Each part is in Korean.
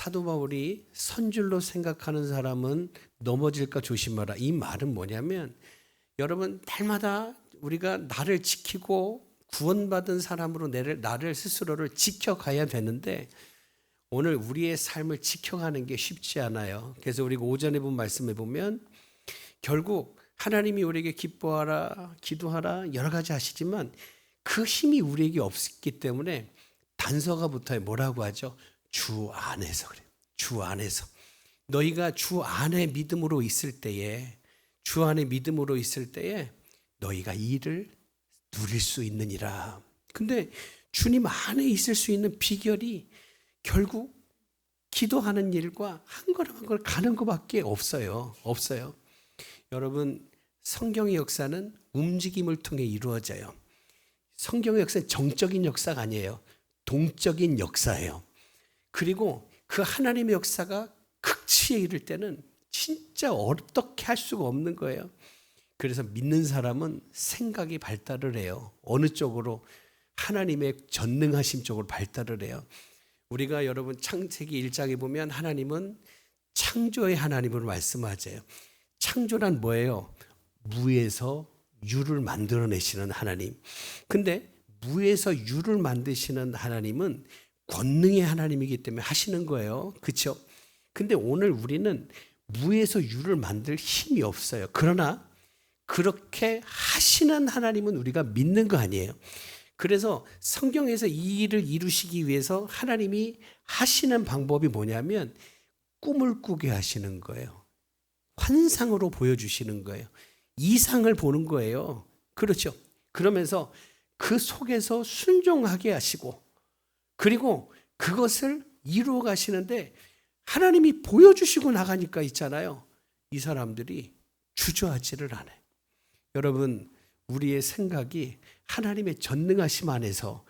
사도 바울이 선줄로 생각하는 사람은 넘어질까 조심하라. 이 말은 뭐냐면 여러분 날마다 우리가 나를 지키고 구원받은 사람으로 나를 스스로를 지켜가야 되는데 오늘 우리의 삶을 지켜가는 게 쉽지 않아요. 그래서 우리가 오전에 본 말씀에 보면 결국 하나님이 우리에게 기뻐하라, 기도하라 여러 가지 하시지만 그 힘이 우리에게 없기 때문에 단서가 붙어요. 뭐라고 하죠? 주 안에서 그래요. 주 안에서. 너희가 주 안에 믿음으로 있을 때에 주 안에 믿음으로 있을 때에 너희가 이 일을 누릴 수 있느니라. 근데 주님 안에 있을 수 있는 비결이 결국 기도하는 일과 한 걸음 한 걸 가는 것밖에 없어요. 없어요. 여러분 성경의 역사는 움직임을 통해 이루어져요. 성경의 역사는 정적인 역사가 아니에요. 동적인 역사예요. 그리고 그 하나님의 역사가 극치에 이를 때는 진짜 어떻게 할 수가 없는 거예요. 그래서 믿는 사람은 생각이 발달을 해요. 어느 쪽으로? 하나님의 전능하심 쪽으로 발달을 해요. 우리가 여러분 창세기 1장에 보면 하나님은 창조의 하나님으로 말씀하세요. 창조란 뭐예요? 무에서 유를 만들어내시는 하나님. 근데 무에서 유를 만드시는 하나님은 권능의 하나님이기 때문에 하시는 거예요. 그렇죠? 근데 오늘 우리는 무에서 유를 만들 힘이 없어요. 그러나 그렇게 하시는 하나님은 우리가 믿는 거 아니에요. 그래서 성경에서 이 일을 이루시기 위해서 하나님이 하시는 방법이 뭐냐면 꿈을 꾸게 하시는 거예요. 환상으로 보여주시는 거예요. 이상을 보는 거예요. 그렇죠? 그러면서 그 속에서 순종하게 하시고 그리고 그것을 이루어 가시는데 하나님이 보여주시고 나가니까 있잖아요. 이 사람들이 주저하지를 않아요. 여러분 우리의 생각이 하나님의 전능하심 안에서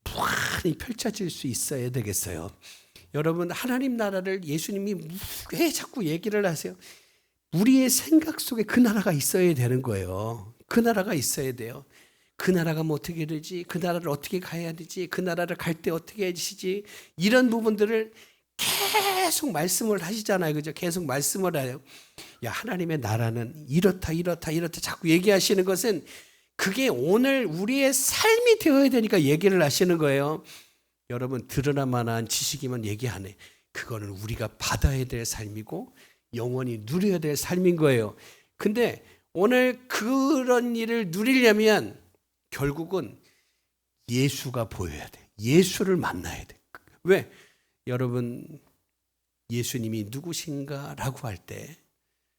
무한히 펼쳐질 수 있어야 되겠어요. 여러분 하나님 나라를 예수님이 왜 자꾸 얘기를 하세요? 우리의 생각 속에 그 나라가 있어야 되는 거예요. 그 나라가 있어야 돼요. 그 나라가 뭐 어떻게 되지? 그 나라를 어떻게 가야 되지? 그 나라를 갈 때 어떻게 해주시지? 이런 부분들을 계속 말씀을 하시잖아요. 그죠? 계속 말씀을 해요. 야, 하나님의 나라는 이렇다, 이렇다, 이렇다 자꾸 얘기하시는 것은 그게 오늘 우리의 삶이 되어야 되니까 얘기를 하시는 거예요. 여러분, 드러나만한 지식이면 얘기 안 해. 그거는 우리가 받아야 될 삶이고 영원히 누려야 될 삶인 거예요. 근데 오늘 그런 일을 누리려면 결국은 예수가 보여야 돼. 예수를 만나야 돼. 왜? 여러분 예수님이 누구신가라고 할 때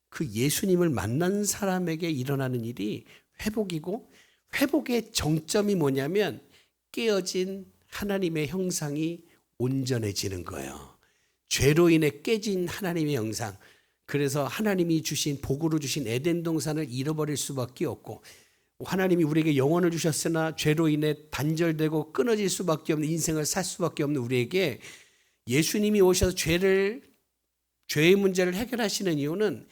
그 예수님을 만난 사람에게 일어나는 일이 회복이고 회복의 정점이 뭐냐면 깨어진 하나님의 형상이 온전해지는 거예요. 죄로 인해 깨진 하나님의 형상. 그래서 하나님이 주신 복으로 주신 에덴 동산을 잃어버릴 수밖에 없고 하나님이 우리에게 영혼을 주셨으나 죄로 인해 단절되고 끊어질 수밖에 없는 인생을 살 수밖에 없는 우리에게 예수님이 오셔서 죄의 문제를 해결하시는 이유는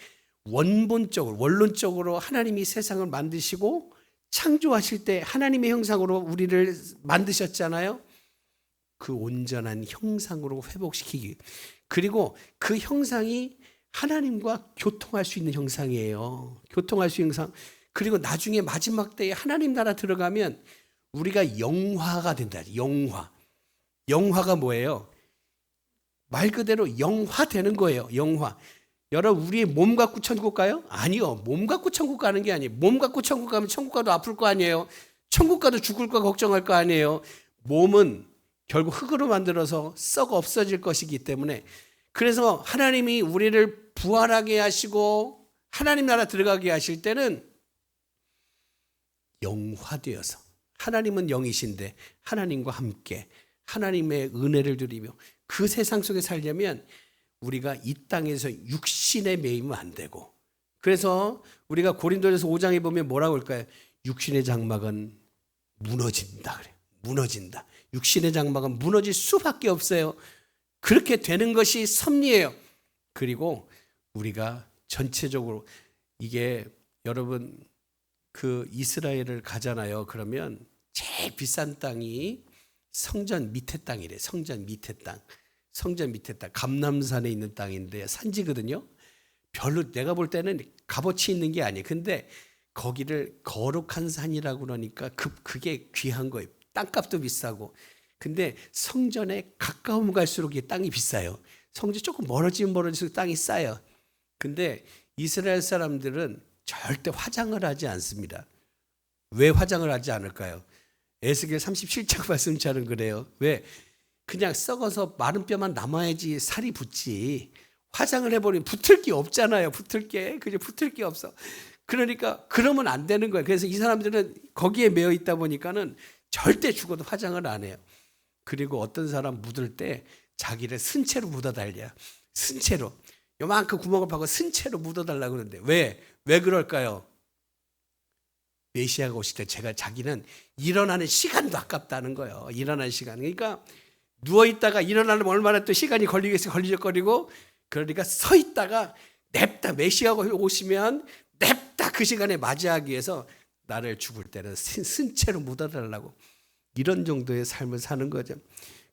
원본적으로 원론적으로 하나님이 세상을 만드시고 창조하실 때 하나님의 형상으로 우리를 만드셨잖아요. 그 온전한 형상으로 회복시키기. 그리고 그 형상이 하나님과 교통할 수 있는 형상이에요. 교통할 수 있는 형상. 그리고 나중에 마지막 때에 하나님 나라 들어가면 우리가 영화가 된다. 영화. 영화가 뭐예요? 말 그대로 영화되는 거예요. 영화. 여러분 우리의 몸 갖고 천국 가요? 아니요. 몸 갖고 천국 가는 게 아니에요. 몸 갖고 천국 가면 천국 가도 아플 거 아니에요. 천국 가도 죽을 거 걱정할 거 아니에요. 몸은 결국 흙으로 만들어서 썩어 없어질 것이기 때문에 그래서 하나님이 우리를 부활하게 하시고 하나님 나라 들어가게 하실 때는 영화되어서 하나님은 영이신데 하나님과 함께 하나님의 은혜를 누리며 그 세상 속에 살려면 우리가 이 땅에서 육신에 매이면 안 되고 그래서 우리가 고린도전서 5장에 보면 뭐라고 할까요? 육신의 장막은 무너진다 그래요. 무너진다. 육신의 장막은 무너질 수밖에 없어요. 그렇게 되는 것이 섭리예요. 그리고 우리가 전체적으로 이게 여러분 그 이스라엘을 가잖아요. 그러면 제일 비싼 땅이 성전 밑에 땅이래. 성전 밑에 땅. 성전 밑에 땅, 감람산에 있는 땅인데 산지거든요. 별로 내가 볼 때는 값어치 있는 게 아니에요. 근데 거기를 거룩한 산이라고 그러니까 그게 귀한 거예요. 땅값도 비싸고. 근데 성전에 가까움 갈수록 이 땅이 비싸요. 성전 조금 멀어지면 멀어질수록 땅이 싸요. 근데 이스라엘 사람들은 절대 화장을 하지 않습니다. 왜 화장을 하지 않을까요? 에스겔 37장 말씀처럼 그래요. 왜? 그냥 썩어서 마른 뼈만 남아야지 살이 붙지. 화장을 해버리면 붙을 게 없잖아요. 붙을 게. 그냥 붙을 게 없어. 그러니까 그러면 안 되는 거예요. 그래서 이 사람들은 거기에 매여 있다 보니까는 절대 죽어도 화장을 안 해요. 그리고 어떤 사람 묻을 때 자기를 쓴채로 묻어달려. 쓴채로. 요만큼 구멍을 파고 쓴채로 묻어달라고 그러는데 왜 그럴까요? 메시아가 오실 때 자기는 일어나는 시간도 아깝다는 거예요. 일어나는 시간. 그러니까 누워있다가 일어나려면 얼마나 또 시간이 걸리적거리고 그러니까 서 있다가 냅다 메시아가 오시면 냅다 그 시간에 맞이하기 위해서 나를 죽을 때는 쓴 채로 묻어달라고 이런 정도의 삶을 사는 거죠.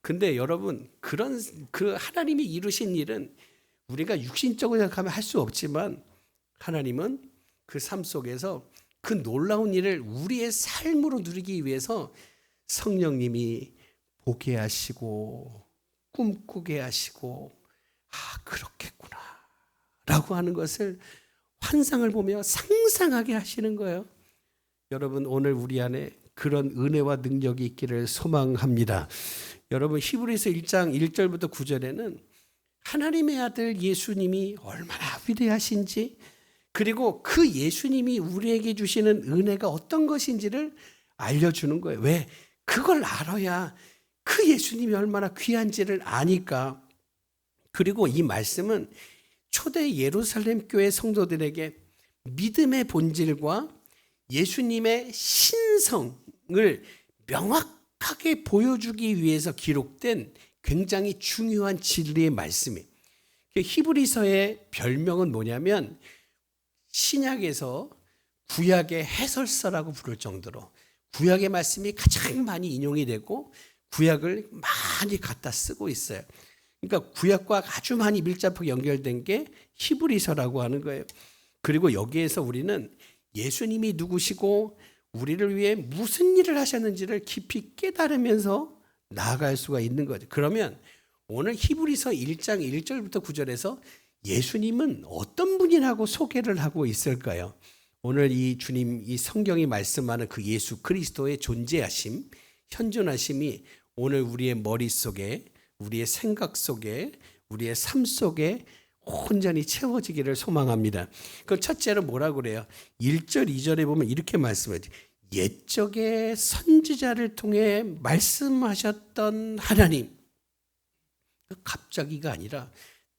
근데 여러분 그 하나님이 이루신 일은 우리가 육신적으로 생각하면 할 수 없지만 하나님은 그 삶 속에서 그 놀라운 일을 우리의 삶으로 누리기 위해서 성령님이 보게 하시고 꿈꾸게 하시고 그렇겠구나 라고 하는 것을 환상을 보며 상상하게 하시는 거예요. 여러분 오늘 우리 안에 그런 은혜와 능력이 있기를 소망합니다. 여러분 히브리서 1장 1절부터 9절에는 하나님의 아들 예수님이 얼마나 위대하신지 그리고 그 예수님이 우리에게 주시는 은혜가 어떤 것인지를 알려주는 거예요. 왜? 그걸 알아야 그 예수님이 얼마나 귀한지를 아니까. 그리고 이 말씀은 초대 예루살렘 교회 성도들에게 믿음의 본질과 예수님의 신성을 명확하게 보여주기 위해서 기록된 굉장히 중요한 진리의 말씀이에요. 히브리서의 별명은 뭐냐면 신약에서 구약의 해설서라고 부를 정도로 구약의 말씀이 가장 많이 인용이 되고 구약을 많이 갖다 쓰고 있어요. 그러니까 구약과 아주 많이 밀접하게 연결된 게 히브리서라고 하는 거예요. 그리고 여기에서 우리는 예수님이 누구시고 우리를 위해 무슨 일을 하셨는지를 깊이 깨달으면서 나아갈 수가 있는 거죠. 그러면 오늘 히브리서 1장 1절부터 9절에서 예수님은 어떤 분이라고 소개를 하고 있을까요? 오늘 이 주님, 이 성경이 말씀하는 그 예수 그리스도의 존재하심, 현존하심이 오늘 우리의 머릿속에, 우리의 생각 속에, 우리의 삶 속에 온전히 채워지기를 소망합니다. 그럼 첫째로 뭐라고 그래요? 1절, 2절에 보면 이렇게 말씀하죠. 옛적의 선지자를 통해 말씀하셨던 하나님. 갑자기가 아니라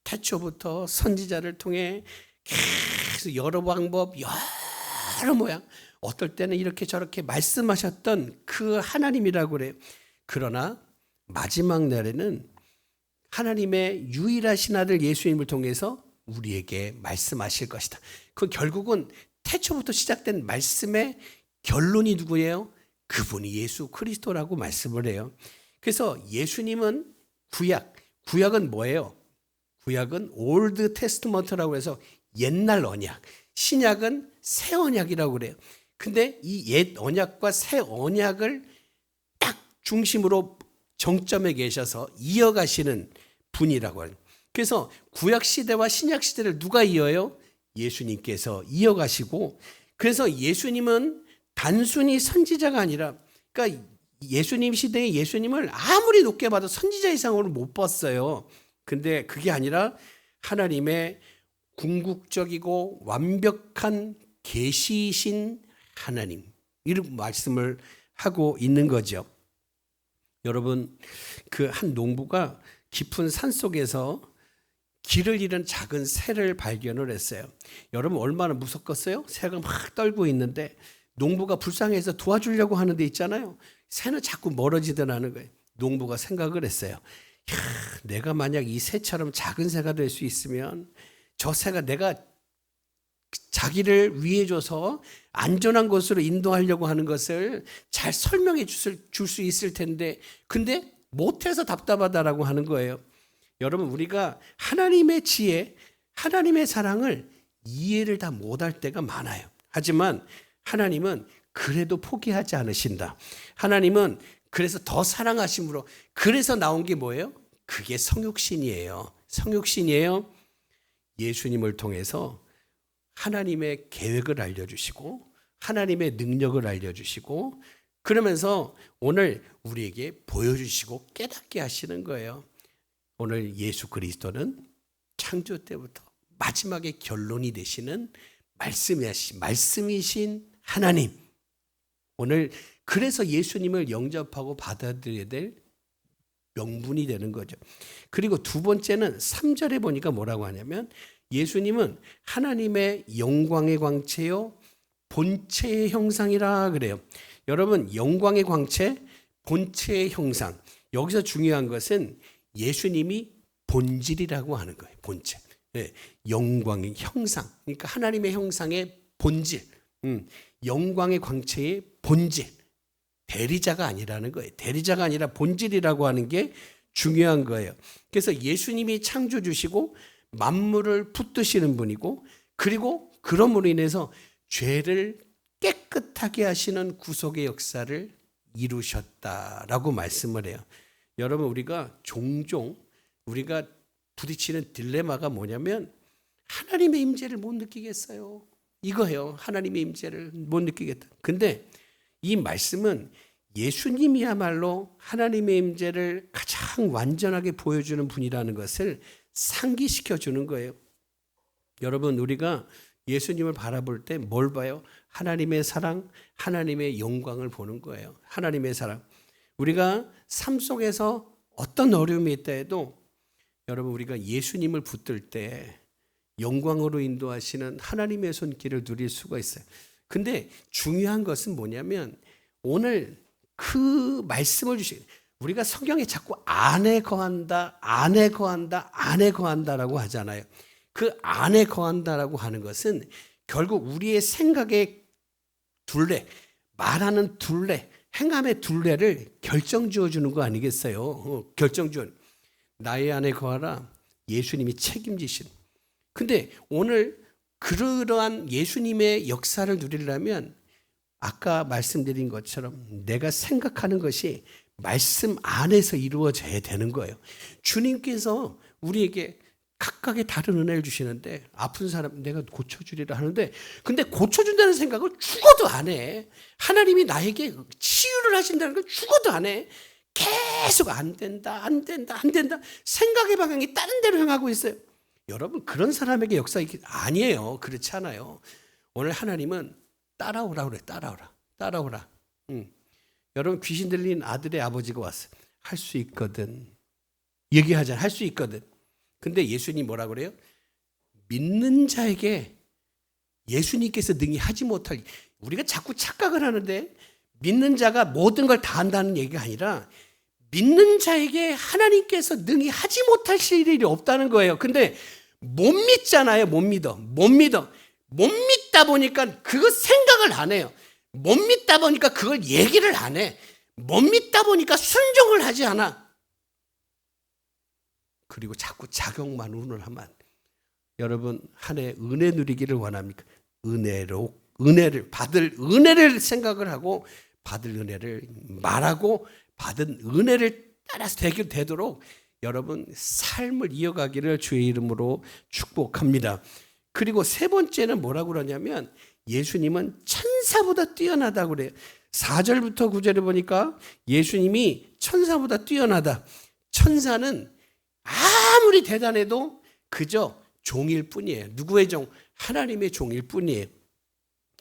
태초부터 선지자를 통해 계속 여러 방법, 여러 모양, 어떨 때는 이렇게 저렇게 말씀하셨던 그 하나님이라고 그래요. 그러나 마지막 날에는 하나님의 유일하신 아들 예수님을 통해서 우리에게 말씀하실 것이다. 그 결국은 태초부터 시작된 말씀의 결론이 누구예요? 그분이 예수 그리스도라고 말씀을 해요. 그래서 예수님은 구약은 뭐예요? 구약은 올드 테스트먼트라고 해서 옛날 언약, 신약은 새 언약이라고 그래요. 근데 이 옛 언약과 새 언약을 딱 중심으로 정점에 계셔서 이어가시는 분이라고 해요. 그래서 구약 시대와 신약 시대를 누가 이어요? 예수님께서 이어가시고, 그래서 예수님은 단순히 선지자가 아니라, 그러니까 예수님 시대의 예수님을 아무리 높게 봐도 선지자 이상으로 못 봤어요. 근데 그게 아니라 하나님의 궁극적이고 완벽한 계시이신 하나님, 이런 말씀을 하고 있는 거죠. 여러분, 그 한 농부가 깊은 산 속에서 길을 잃은 작은 새를 발견을 했어요. 여러분 얼마나 무섭겠어요? 새가 막 떨고 있는데 농부가 불쌍해서 도와주려고 하는 데 있잖아요. 새는 자꾸 멀어지더라는 거예요. 농부가 생각을 했어요. 내가 만약 이 새처럼 작은 새가 될 수 있으면 저 새가 내가 자기를 위해 줘서 안전한 곳으로 인도하려고 하는 것을 잘 설명해 줄 수 있을 텐데, 근데 못해서 답답하다라고 하는 거예요. 여러분 우리가 하나님의 지혜, 하나님의 사랑을 이해를 다 못할 때가 많아요. 하지만 하나님은 그래도 포기하지 않으신다. 하나님은 그래서 더 사랑하심으로 그래서 나온 게 뭐예요? 그게 성육신이에요. 성육신이에요. 예수님을 통해서 하나님의 계획을 알려주시고 하나님의 능력을 알려주시고 그러면서 오늘 우리에게 보여주시고 깨닫게 하시는 거예요. 오늘 예수 그리스도는 창조 때부터 마지막에 결론이 되시는 말씀이신 하나님. 오늘 그래서 예수님을 영접하고 받아들여야 될 명분이 되는 거죠. 그리고 두 번째는 3절에 보니까 뭐라고 하냐면 예수님은 하나님의 영광의 광채요 본체의 형상이라 그래요. 여러분 영광의 광채, 본체의 형상. 여기서 중요한 것은 예수님이 본질이라고 하는 거예요. 본체. 네, 영광의 형상. 그러니까 하나님의 형상의 본질. 영광의 광채의 본질. 대리자가 아니라는 거예요. 대리자가 아니라 본질이라고 하는 게 중요한 거예요. 그래서 예수님이 창조주시고 만물을 붙드시는 분이고 그리고 그러므로 인해서 죄를 깨끗하게 하시는 구속의 역사를 이루셨다라고 말씀을 해요. 여러분 우리가 종종 우리가 부딪히는 딜레마가 뭐냐면 하나님의 임재를 못 느끼겠어요. 이거예요. 하나님의 임재를 못 느끼겠다. 근데 이 말씀은 예수님이야말로 하나님의 임재를 가장 완전하게 보여주는 분이라는 것을 상기시켜 주는 거예요. 여러분 우리가 예수님을 바라볼 때 뭘 봐요? 하나님의 사랑, 하나님의 영광을 보는 거예요. 하나님의 사랑. 우리가 삶 속에서 어떤 어려움이 있다 해도 여러분 우리가 예수님을 붙들 때 영광으로 인도하시는 하나님의 손길을 누릴 수가 있어요. 근데 중요한 것은 뭐냐면 오늘 그 말씀을 주신 우리가 성경에 자꾸 안에 거한다, 안에 거한다, 안에 거한다라고 하잖아요. 그 안에 거한다라고 하는 것은 결국 우리의 생각의 둘레, 말하는 둘레, 행함의 둘레를 결정지어 주는 거 아니겠어요? 결정지어. 나의 안에 거하라. 예수님이 책임지신. 근데 오늘 그러한 예수님의 역사를 누리려면 아까 말씀드린 것처럼 내가 생각하는 것이 말씀 안에서 이루어져야 되는 거예요. 주님께서 우리에게 각각의 다른 은혜를 주시는데 아픈 사람 내가 고쳐주리라 하는데 근데 고쳐준다는 생각을 죽어도 안 해. 하나님이 나에게 치유를 하신다는 걸 죽어도 안 해. 계속 안 된다, 안 된다, 안 된다. 생각의 방향이 다른 데로 향하고 있어요. 여러분 그런 사람에게 역사 아니에요. 그렇지 않아요. 오늘 하나님은 따라오라 그래. 따라오라. 여러분 귀신 들린 아들의 아버지가 왔어요. 할 수 있거든. 얘기하잖아. 할 수 있거든. 근데 예수님 뭐라 그래요? 믿는 자에게 예수님께서 능히 하지 못할 우리가 자꾸 착각을 하는데 믿는 자가 모든 걸 다 한다는 얘기가 아니라 믿는 자에게 하나님께서 능히 하지 못하실 일이 없다는 거예요. 근데 못 믿잖아요. 못 믿다 보니까 그거 생각을 안 해요. 못 믿다 보니까 그걸 얘기를 안 해. 못 믿다 보니까 순종을 하지 않아. 그리고 자꾸 작용만 운을 하면 여러분 한 해 은혜 누리기를 원합니까? 은혜를 받을 은혜를 생각을 하고 받을 은혜를 말하고 받은 은혜를 따라서 되도록 여러분 삶을 이어가기를 주의 이름으로 축복합니다. 그리고 세 번째는 뭐라고 그러냐면 예수님은 천사보다 뛰어나다고 그래요. 4절부터 9절에 보니까 예수님이 천사보다 뛰어나다. 천사는 아무리 대단해도 그저 종일 뿐이에요. 누구의 종? 하나님의 종일 뿐이에요.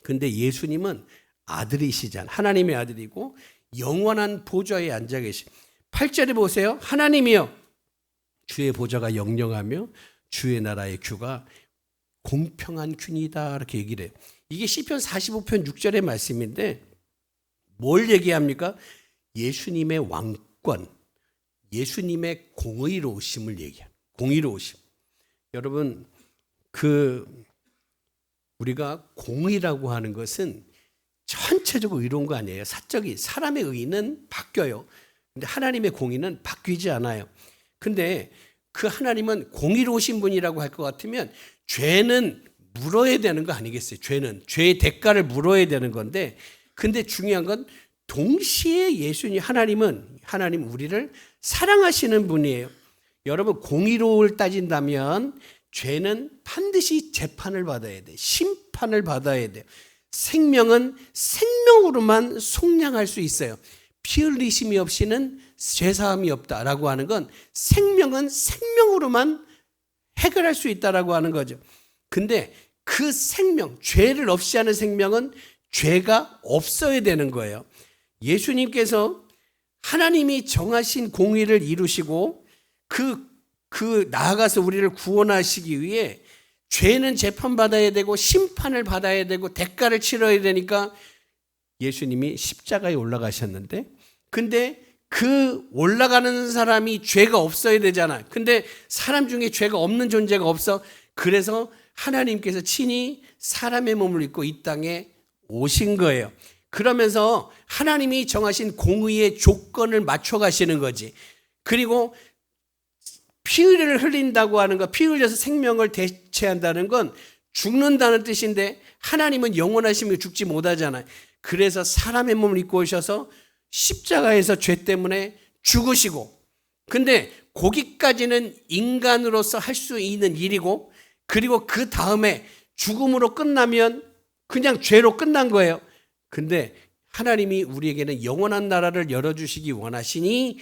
근데 예수님은 아들이시잖아요. 하나님의 아들이고 영원한 보좌에 앉아 계시. 8절에 보세요. 하나님이여 주의 보좌가 영영하며 주의 나라의 규가 공평한 균이다 이렇게 얘기를 해요. 이게 시편 45편 6절의 말씀인데 뭘 얘기합니까? 예수님의 왕권, 예수님의 공의로우심을 얘기해요. 공의로우심. 여러분 우리가 공의라고 하는 것은 전체적으로 의로운 거 아니에요. 사적인 사람의 의는 바뀌어요. 근데 하나님의 공의는 바뀌지 않아요. 근데 그 하나님은 공의로우신 분이라고 할 것 같으면 죄는 물어야 되는 거 아니겠어요? 죄의 대가를 물어야 되는 건데, 근데 중요한 건 동시에 하나님 우리를 사랑하시는 분이에요. 여러분, 공의로움을 따진다면 죄는 반드시 재판을 받아야 돼. 심판을 받아야 돼. 생명은 생명으로만 속량할 수 있어요. 피 흘리심이 없이는 죄사함이 없다라고 하는 건 생명은 생명으로만 해결할 수 있다라고 하는 거죠. 근데 그 생명, 죄를 없이 하는 생명은 죄가 없어야 되는 거예요. 예수님께서 하나님이 정하신 공의를 이루시고 나아가서 우리를 구원하시기 위해 죄는 재판받아야 되고 심판을 받아야 되고 대가를 치러야 되니까 예수님이 십자가에 올라가셨는데, 근데 그 올라가는 사람이 죄가 없어야 되잖아요. 근데 사람 중에 죄가 없는 존재가 없어. 그래서 하나님께서 친히 사람의 몸을 입고 이 땅에 오신 거예요. 그러면서 하나님이 정하신 공의의 조건을 맞춰 가시는 거지. 그리고 피를 흘린다고 하는 거, 피 흘려서 생명을 대체한다는 건 죽는다는 뜻인데 하나님은 영원하시며 죽지 못하잖아요. 그래서 사람의 몸을 입고 오셔서 십자가에서 죄 때문에 죽으시고, 근데 거기까지는 인간으로서 할 수 있는 일이고, 그리고 그 다음에 죽음으로 끝나면 그냥 죄로 끝난 거예요. 근데 하나님이 우리에게는 영원한 나라를 열어주시기 원하시니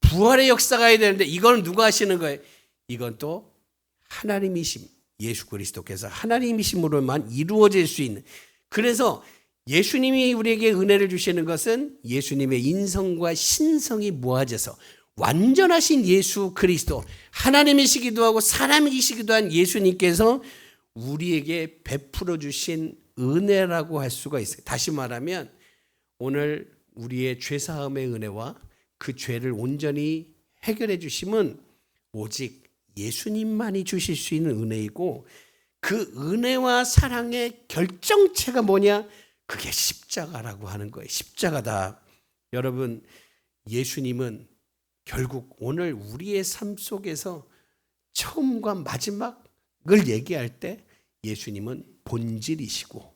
부활의 역사가 해야 되는데 이건 누가 하시는 거예요? 이건 또 하나님이심, 예수 그리스도께서 하나님이심으로만 이루어질 수 있는. 그래서 예수님이 우리에게 은혜를 주시는 것은 예수님의 인성과 신성이 모아져서 완전하신 예수 그리스도, 하나님이시기도 하고 사람이시기도 한 예수님께서 우리에게 베풀어 주신 은혜라고 할 수가 있어요. 다시 말하면 오늘 우리의 죄사함의 은혜와 그 죄를 온전히 해결해 주심은 오직 예수님만이 주실 수 있는 은혜이고, 그 은혜와 사랑의 결정체가 뭐냐? 그게 십자가라고 하는 거예요. 십자가다. 여러분, 예수님은 결국 오늘 우리의 삶 속에서 처음과 마지막을 얘기할 때 예수님은 본질이시고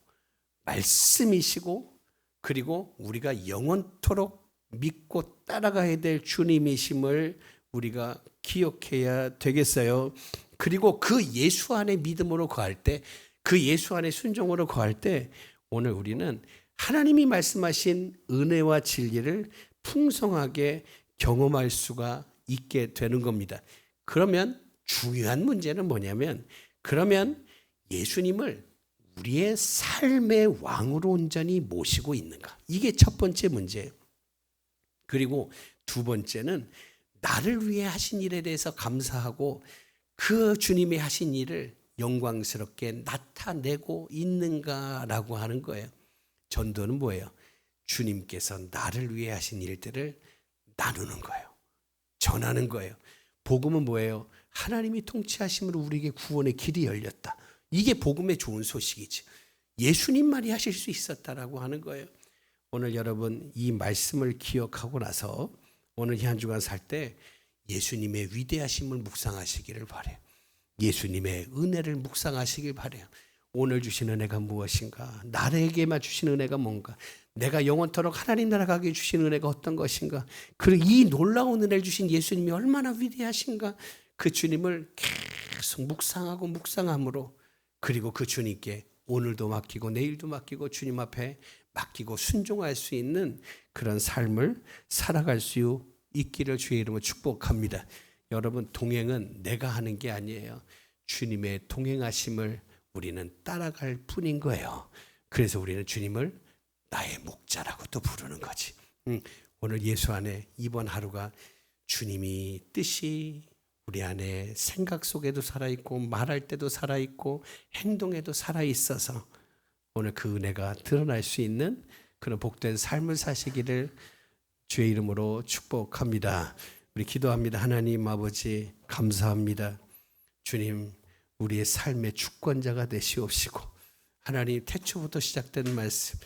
말씀이시고, 그리고 우리가 영원토록 믿고 따라가야 될 주님이심을 우리가 기억해야 되겠어요. 그리고 그 예수 안에 믿음으로 거할 때, 그 예수 안에 순종으로 거할 때 오늘 우리는 하나님이 말씀하신 은혜와 진리를 풍성하게 경험할 수가 있게 되는 겁니다. 그러면 중요한 문제는 뭐냐면, 그러면 예수님을 우리의 삶의 왕으로 온전히 모시고 있는가? 이게 첫 번째 문제예요. 그리고 두 번째는 나를 위해 하신 일에 대해서 감사하고 그 주님이 하신 일을 영광스럽게 나타내고 있는가라고 하는 거예요. 전도는 뭐예요? 주님께서 나를 위해 하신 일들을 나누는 거예요. 전하는 거예요. 복음은 뭐예요? 하나님이 통치하심으로 우리에게 구원의 길이 열렸다. 이게 복음의 좋은 소식이지. 예수님만이 하실 수 있었다라고 하는 거예요. 오늘 여러분 이 말씀을 기억하고 나서 오늘 한 주간 살 때 예수님의 위대하심을 묵상하시기를 바라요. 예수님의 은혜를 묵상하시길 바라요. 오늘 주신 은혜가 무엇인가? 나에게만 주신 은혜가 뭔가? 내가 영원토록 하나님 나라 가게 주신 은혜가 어떤 것인가? 그리고 이 놀라운 은혜를 주신 예수님이 얼마나 위대하신가? 그 주님을 계속 묵상하고 묵상함으로, 그리고 그 주님께 오늘도 맡기고 내일도 맡기고 주님 앞에 맡기고 순종할 수 있는 그런 삶을 살아갈 수 있기를 주의 이름으로 축복합니다. 여러분, 동행은 내가 하는 게 아니에요. 주님의 동행하심을 우리는 따라갈 뿐인 거예요. 그래서 우리는 주님을 나의 목자라고 또 부르는 거지. 오늘 예수 안에 이번 하루가 주님이 뜻이 우리 안에 생각 속에도 살아있고 말할 때도 살아있고 행동에도 살아있어서 오늘 그 은혜가 드러날 수 있는 그런 복된 삶을 사시기를 주의 이름으로 축복합니다. 우리 기도합니다. 하나님 아버지 감사합니다. 주님, 우리의 삶의 주권자가 되시옵시고, 하나님 태초부터 시작된 말씀,